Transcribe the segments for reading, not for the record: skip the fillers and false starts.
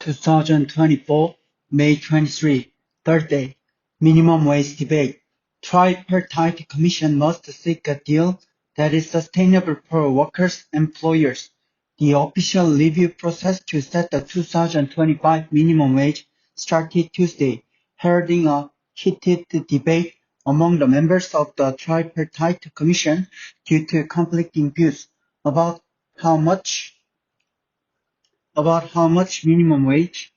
2024, May 23, Thursday. Minimum wage debate. Tripartite Commission must seek a deal that is sustainable for workers and employers. The official review process to set the 2025 minimum wage started Tuesday, heralding a heated debate among the members of the Tripartite Commission due to conflicting views about how much minimum wage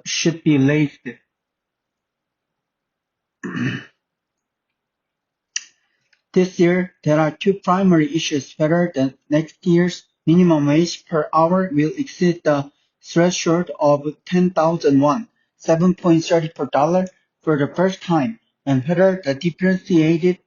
should be raised. This year, there are two primary issues: whether the next year's minimum wage per hour will exceed the threshold of 10,000 won, $7.30 per dollar for the first time, and whether the differentiated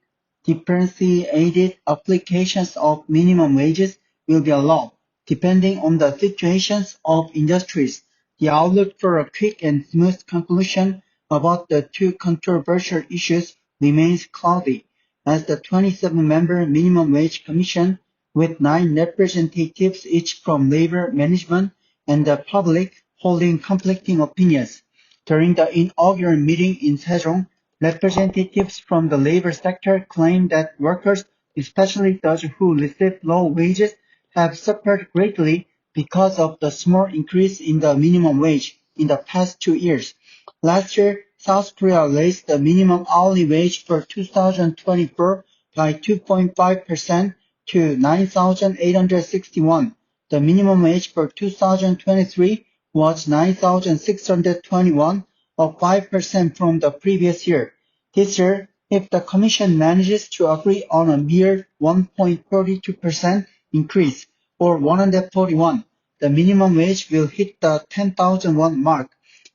applications of minimum wages will be allowed, depending on the situations of industries. The outlook for a quick and smooth conclusion about the two controversial issues remains cloudy, as the 27-member Minimum Wage Commission, with 9 representatives each from labor management and the public, holding conflicting opinions. During the inaugural meeting in Sejong, representatives from the labor sector claimed that workers, especially those who receive low wages, have suffered greatly because of the small increase in the minimum wage in the past 2 years. Last year, South Korea raised the minimum hourly wage for 2024 by 2.5% to 9,861. The minimum wage for 2023 was 9,621, up 5% from the previous year. This year, if the Commission manages to agree on a mere 1.42% increase, or 141, the minimum wage will hit the 10,000 won mark.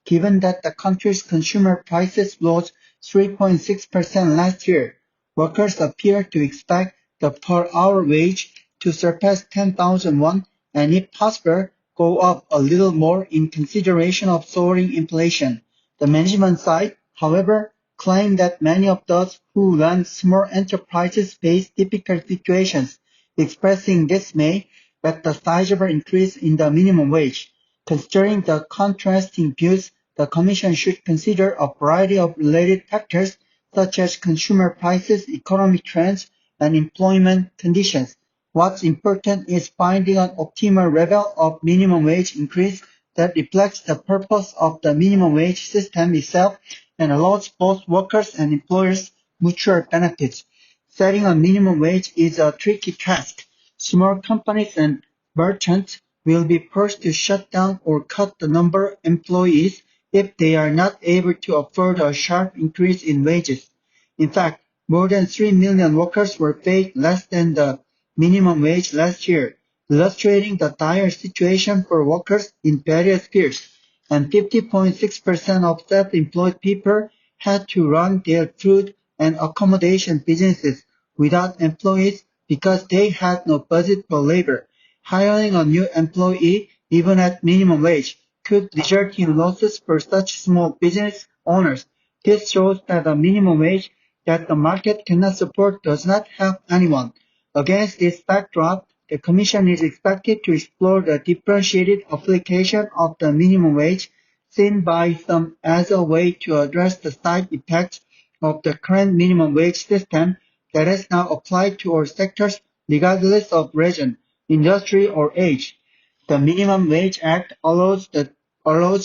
Given that the country's consumer prices rose 3.6% last year, workers appear to expect the per-hour wage to surpass 10,000 won and, if possible, go up a little more in consideration of soaring inflation. The management side, however, claimed that many of those who run small enterprises face difficult situations, expressing dismay at the sizable increase in the minimum wage. Considering the contrasting views, the Commission should consider a variety of related factors such as consumer prices, economic trends, and employment conditions. What's important is finding an optimal level of minimum wage increase that reflects the purpose of the minimum wage system itself and allows both workers and employers mutual benefits. Setting a minimum wage is a tricky task. Small companies and merchants will be forced to shut down or cut the number of employees if they are not able to afford a sharp increase in wages. In fact, more than 3 million workers were paid less than the minimum wage last year, illustrating the dire situation for workers in various fields. And 50.6% of self-employed people had to run their food and accommodation businesses without employees because they had no budget for labor. Hiring a new employee, even at minimum wage, could result in losses for such small business owners. This shows that a minimum wage that the market cannot support does not help anyone. Against this backdrop, the Commission is expected to explore the differentiated application of the minimum wage, seen by some as a way to address the side effects of the current minimum wage system that is now applied to all sectors regardless of region, industry, or age. The Minimum Wage Act allows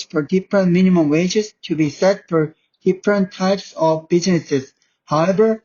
for different minimum wages to be set for different types of businesses. However,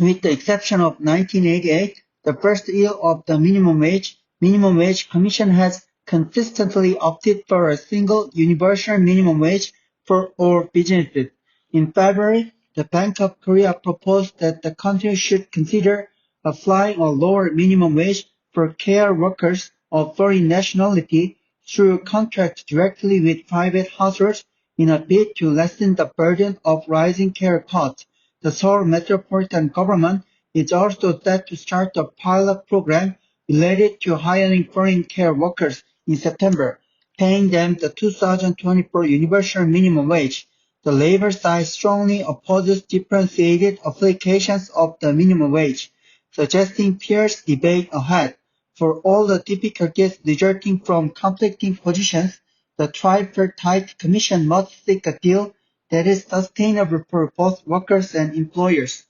with the exception of 1988, the first year of the Minimum Wage Commission has consistently opted for a single universal minimum wage for all businesses. In February, the Bank of Korea proposed that the country should consider applying a lower minimum wage for care workers of foreign nationality through contracts directly with private households in a bid to lessen the burden of rising care costs. The Seoul Metropolitan Government is also set to start a pilot program related to hiring foreign care workers in September, paying them the 2024 universal minimum wage. The labor side strongly opposes differentiated applications of the minimum wage, suggesting fierce debate ahead. For all the difficulties resulting from conflicting positions, The Tripartite Commission must seek a deal that is sustainable for both workers and employers.